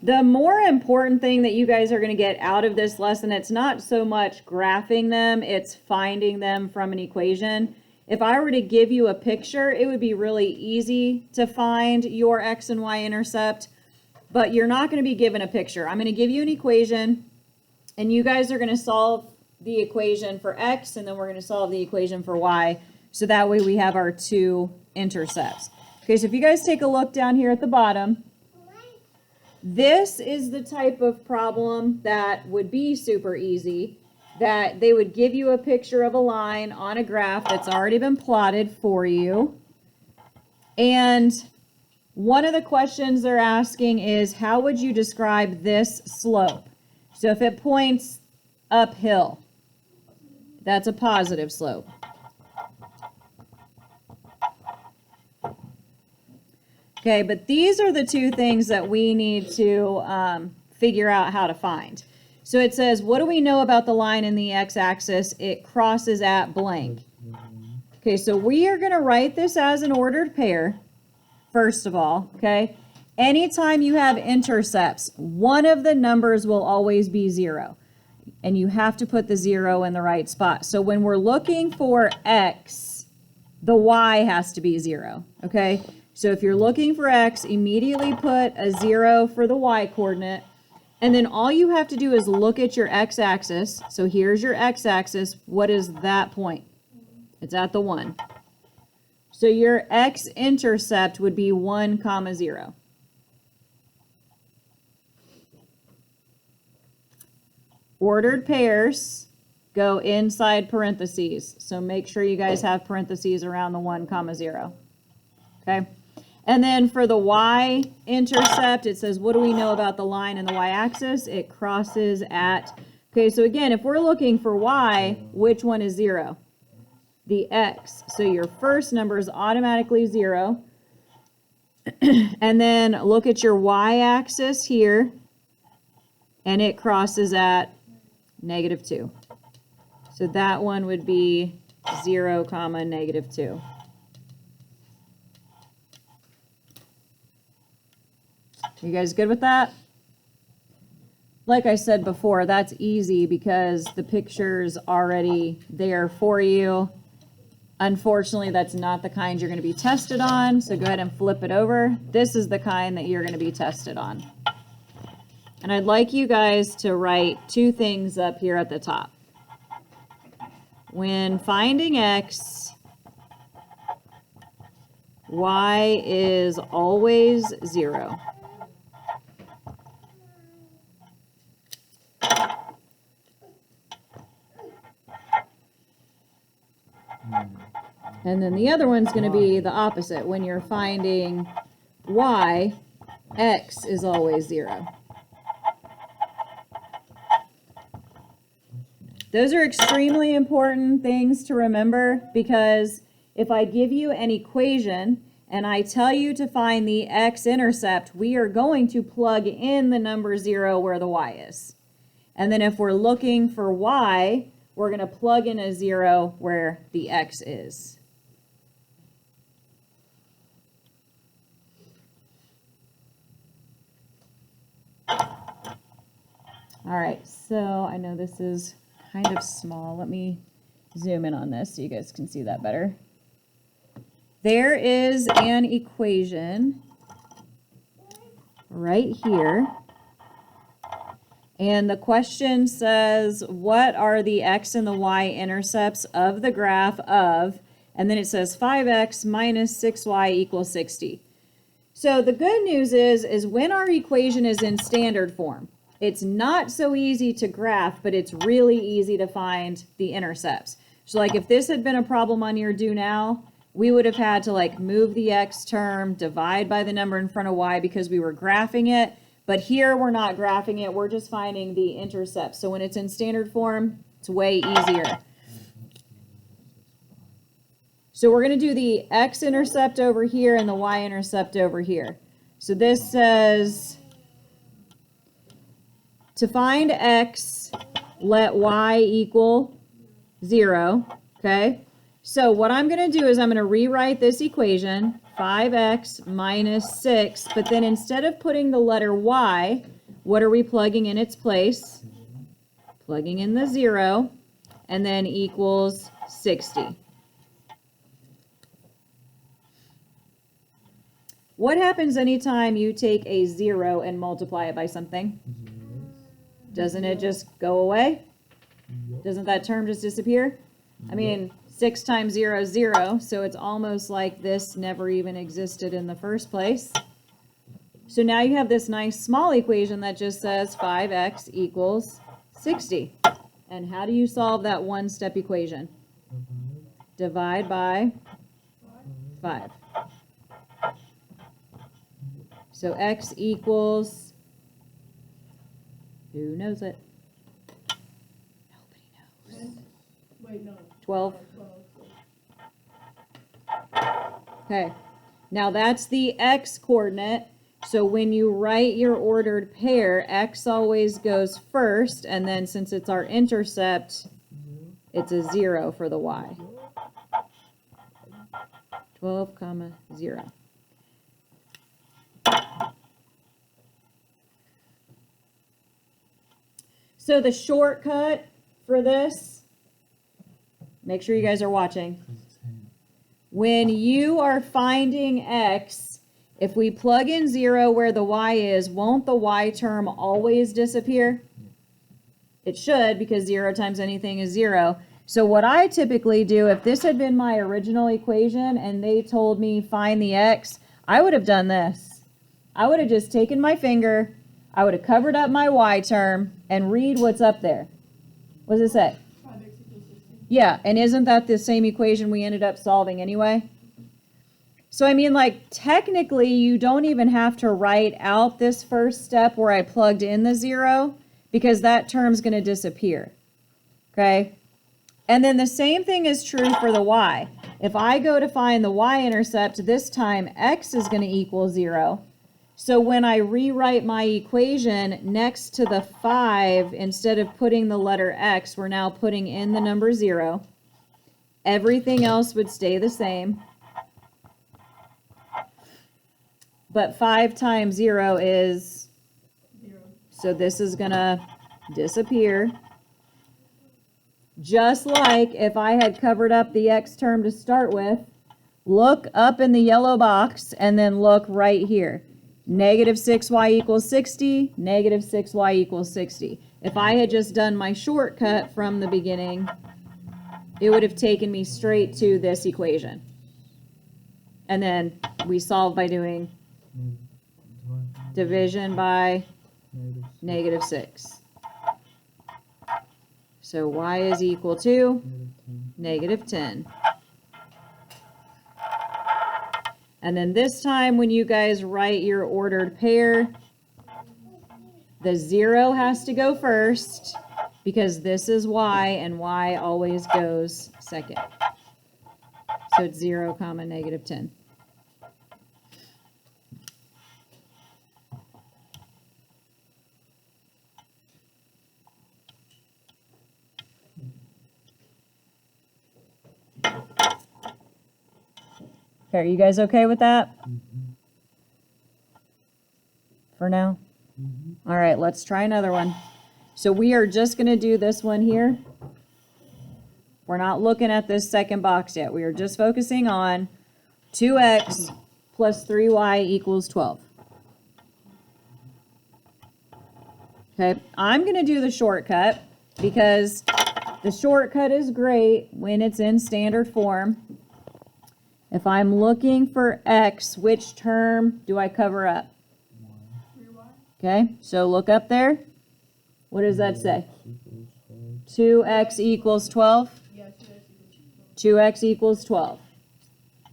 The more important thing that you guys are going to get out of this lesson, it's not so much graphing them, it's finding them from an equation. If I were to give you a picture, it would be really easy to find your x and y intercept, but you're not going to be given a picture. I'm going to give you an equation, and you guys are going to solve the equation for x, and then we're going to solve the equation for y, so that way we have our two intercepts. Okay, so if you guys take a look down here at the bottom, this is the type of problem that would be super easy, that they would give you a picture of a line on a graph that's already been plotted for you. And one of the questions they're asking is, how would you describe this slope? So if it points uphill, that's a positive slope. Okay, but these are the two things that we need to figure out how to find. So it says, what do we know about the line in the x-axis? It crosses at blank. Okay, so we are going to write this as an ordered pair, first of all, okay? Anytime you have intercepts, one of the numbers will always be 0. And you have to put the 0 in the right spot. So when we're looking for x, the y has to be 0, okay? So if you're looking for x, immediately put a 0 for the y coordinate. And then all you have to do is look at your x-axis. So here's your x-axis. What is that point? It's at the 1. So your x-intercept would be 1, 0. Ordered pairs go inside parentheses. So make sure you guys have parentheses around the 1, 0. Okay? And then for the y-intercept, it says, what do we know about the line in the y-axis? It crosses at, okay, so again, if we're looking for y, which one is 0? The x. So your first number is automatically 0. And then look at your y-axis here, and it crosses at -2. So that one would be 0, -2. You guys good with that? Like I said before, that's easy because the picture's already there for you. Unfortunately, that's not the kind you're going to be tested on, so go ahead and flip it over. This is the kind that you're going to be tested on. And I'd like you guys to write two things up here at the top. When finding x, y is always 0. And then the other one's going to be the opposite. When you're finding y, x is always 0. Those are extremely important things to remember, because if I give you an equation and I tell you to find the x-intercept, we are going to plug in the number 0 where the y is. And then if we're looking for y, we're going to plug in a 0 where the x is. All right, so I know this is kind of small. Let me zoom in on this so you guys can see that better. There is an equation right here. And the question says, what are the x and the y intercepts of the graph of, and then it says 5x minus 6y equals 60. So the good news is when our equation is in standard form, it's not so easy to graph, but it's really easy to find the intercepts. So like if this had been a problem on your do now, we would have had to like move the x term, divide by the number in front of y because we were graphing it. But here we're not graphing it, we're just finding the intercepts. So when it's in standard form, it's way easier. So we're going to do the x-intercept over here and the y-intercept over here. So this says, to find x, let y equal 0, okay? So what I'm going to do is I'm going to rewrite this equation. 5x minus 6, but then instead of putting the letter y, what are we plugging in its place? Plugging in the 0, and then equals 60. What happens anytime you take a 0 and multiply it by something? Doesn't it just go away? Doesn't that term just disappear? I mean, 6 times 0 is 0, so it's almost like this never even existed in the first place. So now you have this nice small equation that just says 5x equals 60. And how do you solve that one-step equation? Divide by 5. So x equals, who knows it? Nobody knows. Wait, no. 12. Okay, now that's the x coordinate. So when you write your ordered pair, x always goes first, and then since it's our intercept, it's a 0 for the y. 12, 0. So the shortcut for this, make sure you guys are watching. When you are finding x, if we plug in 0 where the y is, won't the y term always disappear? It should, because 0 times anything is 0. So what I typically do, if this had been my original equation and they told me find the x, I would have done this. I would have just taken my finger, I would have covered up my y term, and read what's up there. What does it say? 5x equals 60. Yeah, and isn't that the same equation we ended up solving anyway? So I mean, like, technically you don't even have to write out this first step where I plugged in the 0, because that term's going to disappear. Okay? And then the same thing is true for the y. If I go to find the y-intercept, this time x is going to equal 0. So when I rewrite my equation next to the 5, instead of putting the letter x, we're now putting in the number 0. Everything else would stay the same. But 5 times 0 is 0. So this is going to disappear. Just like if I had covered up the x term to start with, look up in the yellow box and then look right here. Negative 6y equals 60, negative 6y equals 60. If I had just done my shortcut from the beginning, it would have taken me straight to this equation. And then we solve by doing division by negative 6. So y is equal to negative 10. And then this time when you guys write your ordered pair, the 0 has to go first because this is y and y always goes second. So it's 0, negative 10. Okay, are you guys okay with that? For now? All right, let's try another one. So we are just going to do this one here. We're not looking at this second box yet. We are just focusing on 2x plus 3y equals 12. Okay, I'm going to do the shortcut because the shortcut is great when it's in standard form. If I'm looking for x, which term do I cover up? 3y. Okay, so look up there. What does that say? 2x equals 12? Yeah, 2x 2x equals equals 12. 12.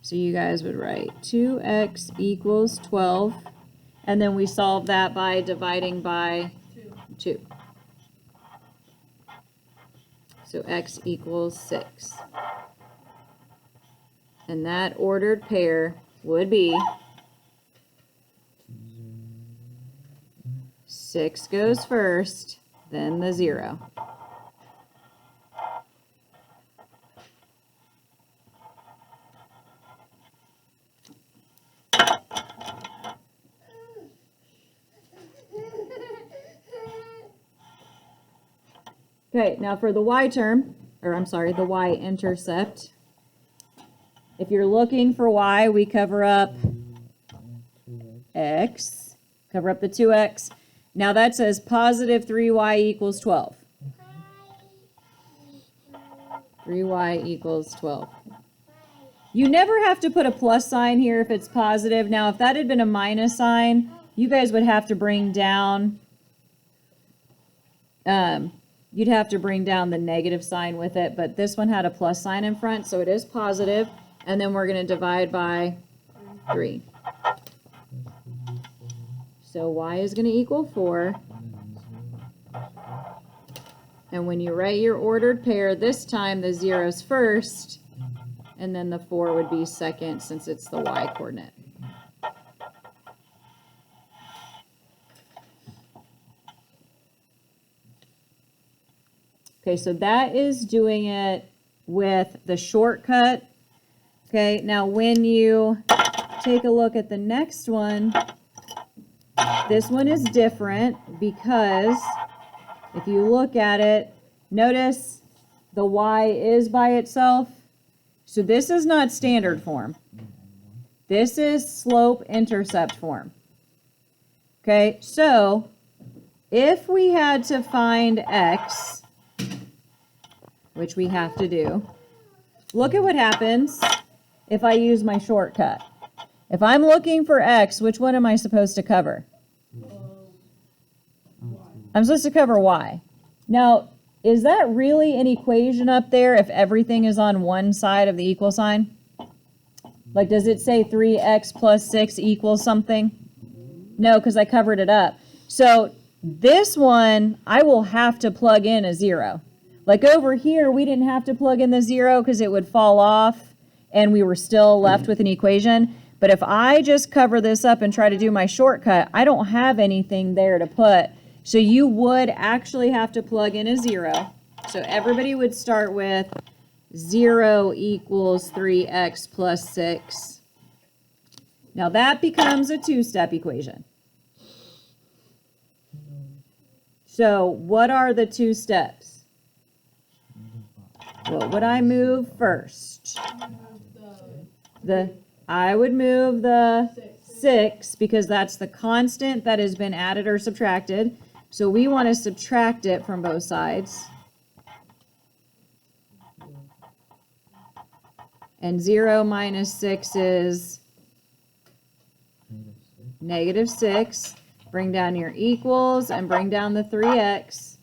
So you guys would write 2x equals 12. And then we solve that by dividing by 2. So x equals 6. And that ordered pair would be 6 goes first, then the 0. Okay, now for the y term, or I'm sorry, the y-intercept. If you're looking for y, we cover up x, cover up the 2x. Now that says positive 3y equals 12. 3y equals 12. You never have to put a plus sign here if it's positive. Now, if that had been a minus sign, you guys would have to bring down, you'd have to bring down the negative sign with it, but this one had a plus sign in front, so it is positive, and then we're going to divide by 3. So y is going to equal 4. And when you write your ordered pair, this time the 0's first, and then the 4 would be second since it's the y coordinate. Okay, so that is doing it with the shortcut. Okay, now when you take a look at the next one, this one is different because if you look at it, notice the y is by itself. So this is not standard form. This is slope-intercept form. Okay, so if we had to find x, which we have to do, look at what happens if I use my shortcut. If I'm looking for x, which one am I supposed to cover? I'm supposed to cover y. Now, is that really an equation up there if everything is on one side of the equal sign? Like, does it say 3x plus 6 equals something? No, because I covered it up. So this one, I will have to plug in a 0. Like over here, we didn't have to plug in the 0 because it would fall off and we were still left with an equation. But if I just cover this up and try to do my shortcut, I don't have anything there to put. So you would actually have to plug in a 0. So everybody would start with 0 equals 3x plus 6. Now that becomes a two-step equation. So what are the two steps? What would I move first? I would move the 6 because that's the constant that has been added or subtracted. So we want to subtract it from both sides. And 0 minus 6 is negative 6. Bring down your equals and bring down the 3x.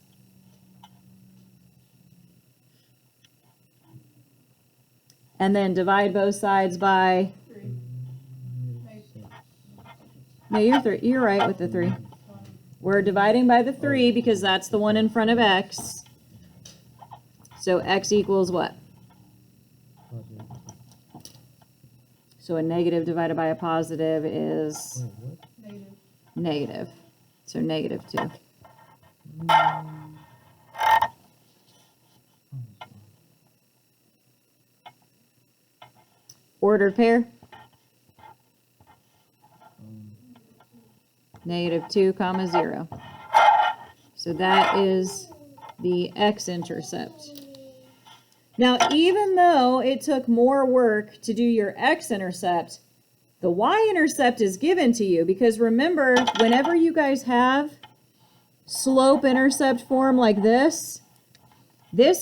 And then divide both sides by 3. No, you're right with the 3. We're dividing by the 3 because that's the one in front of x. So x equals what? So a negative divided by a positive is negative. So negative 2. Ordered pair? Negative 2 comma 0. So that is the x-intercept. Now, even though it took more work to do your x-intercept, the y-intercept is given to you because remember, whenever you guys have slope-intercept form like this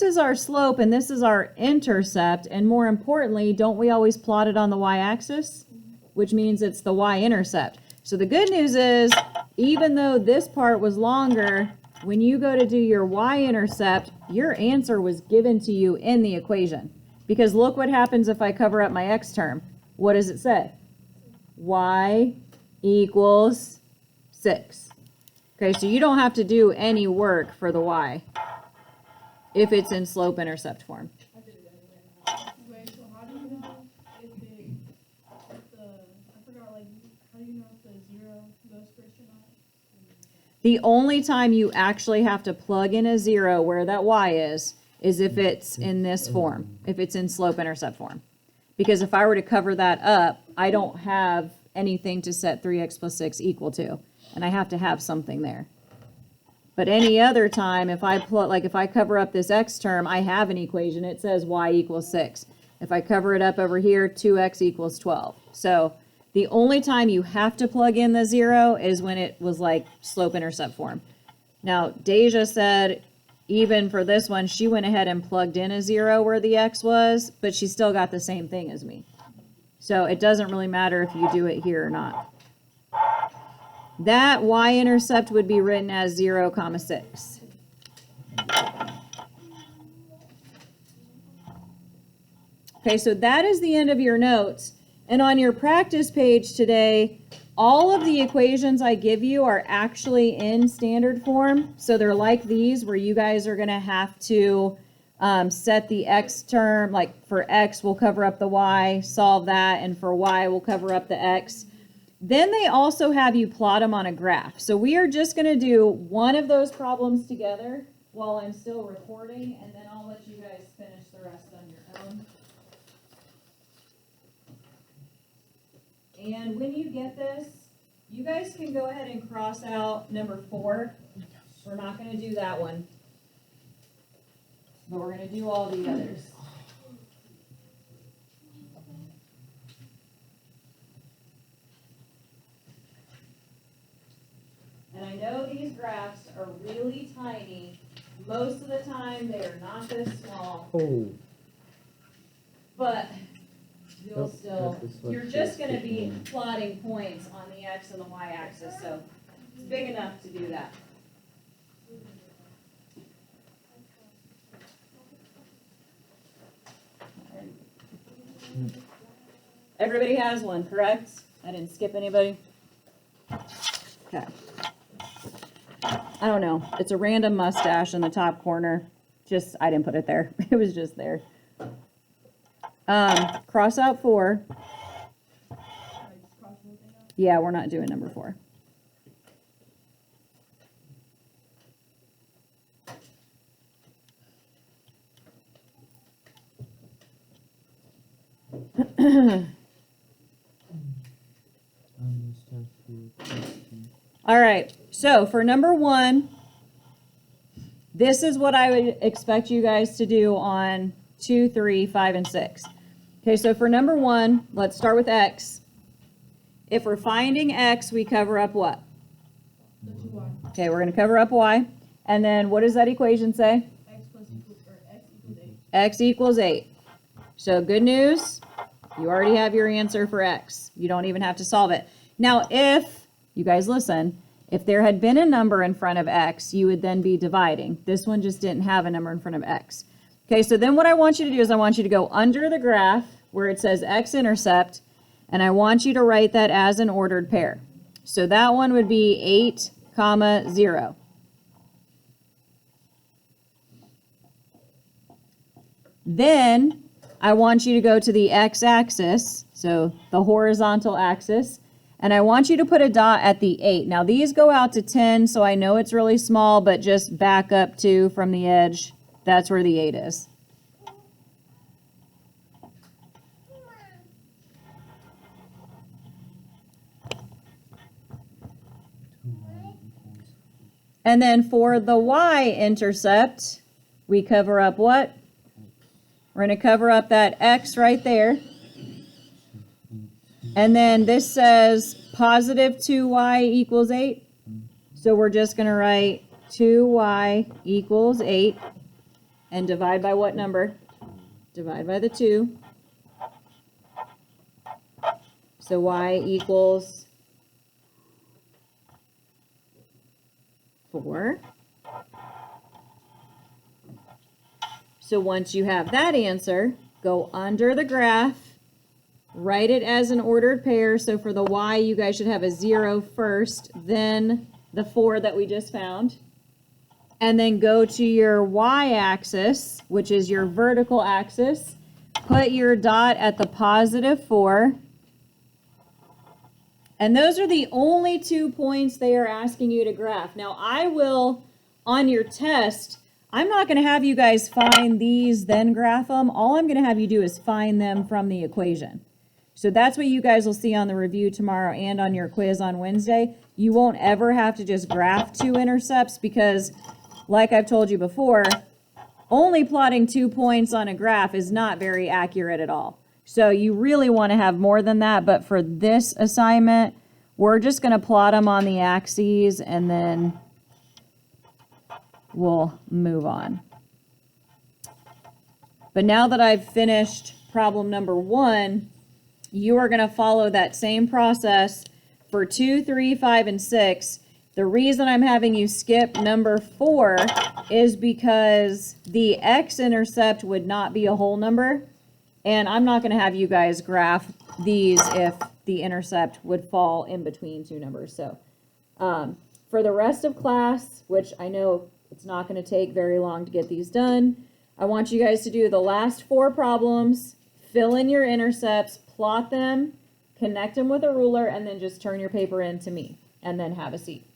is our slope and this is our intercept, and more importantly, don't we always plot it on the y-axis? Which means it's the y-intercept. So the good news is, even though this part was longer, when you go to do your y-intercept, your answer was given to you in the equation. Because look what happens if I cover up my x term. What does it say? Y equals 6. Okay, so you don't have to do any work for the y if it's in slope-intercept form. Wait, so how do you know if I forgot, like, how do you know if the 0 goes first or not? The only time you actually have to plug in a 0 where that y is if it's in this form, if it's in slope-intercept form. Because if I were to cover that up, I don't have anything to set 3x plus 6 equal to, and I have to have something there. But any other time, if I plot, like if I cover up this x term, I have an equation. It says y equals 6. If I cover it up over here, 2x equals 12. So the only time you have to plug in the 0 is when it was like slope-intercept form. Now, Deja said even for this one, she went ahead and plugged in a 0 where the x was, but she still got the same thing as me. So it doesn't really matter if you do it here or not. That y-intercept would be written as 0, 6. Okay, so that is the end of your notes. And on your practice page today, all of the equations I give you are actually in standard form. So they're like these, where you guys are going to have to set the x term, like for x, we'll cover up the y, solve that, and for y, we'll cover up the x. Then they also have you plot them on a graph. So we are just going to do one of those problems together while I'm still recording, and then I'll let you guys finish the rest on your own. And when you get this, you guys can go ahead and cross out number 4. We're not going to do that one, but we're going to do all the others. And I know these graphs are really tiny. Most of the time, they are not this small. Oh. But you'll still, you're just going to be plotting points on the x and the y axis, so it's big enough to do that. Everybody has one, correct? I didn't skip anybody? Okay. I don't know. It's a random mustache in the top corner. Just, I didn't put it there. It was just there. Cross out 4. Yeah, we're not doing number 4. All right, so for number 1, this is what I would expect you guys to do on 2, 3, 5, and 6. Okay, so for number 1, let's start with x. If we're finding x, we cover up what? The 2y. Okay, we're going to cover up y. And then what does that equation say? X equals 8. X equals 8. So good news, you already have your answer for x. You don't even have to solve it. Now, if, you guys listen, if there had been a number in front of x, you would then be dividing. This one just didn't have a number in front of x. Okay, so then what I want you to do is I want you to go under the graph where it says x-intercept, and I want you to write that as an ordered pair. So that one would be 8, 0. Then I want you to go to the x-axis, so the horizontal axis, and I want you to put a dot at the 8. Now these go out to 10, so I know it's really small, but just back up 2 from the edge. That's where the 8 is. And then for the y-intercept, we cover up what? We're going to cover up that x right there. And then this says positive 2y equals 8. So we're just going to write 2y equals 8. And divide by what number? Divide by the 2. So y equals 4. So once you have that answer, go under the graph, write it as an ordered pair. So for the y, you guys should have a 0 first, then the 4 that we just found. And then go to your y-axis, which is your vertical axis. Put your dot at the positive 4. And those are the only 2 points they are asking you to graph. Now, I will, on your test, I'm not going to have you guys find these, then graph them. All I'm going to have you do is find them from the equation. So that's what you guys will see on the review tomorrow and on your quiz on Wednesday. You won't ever have to just graph 2 intercepts because, like I've told you before, only plotting 2 points on a graph is not very accurate at all. So you really want to have more than that, but for this assignment, we're just going to plot them on the axes and then we'll move on. But now that I've finished problem number 1, you are going to follow that same process for 2, 3, 5, and 6. The reason I'm having you skip number 4 is because the x-intercept would not be a whole number, and I'm not going to have you guys graph these if the intercept would fall in between 2 numbers. So for the rest of class, which I know it's not going to take very long to get these done, I want you guys to do the last 4 problems, fill in your intercepts, plot them, connect them with a ruler, and then just turn your paper in to me, and then have a seat.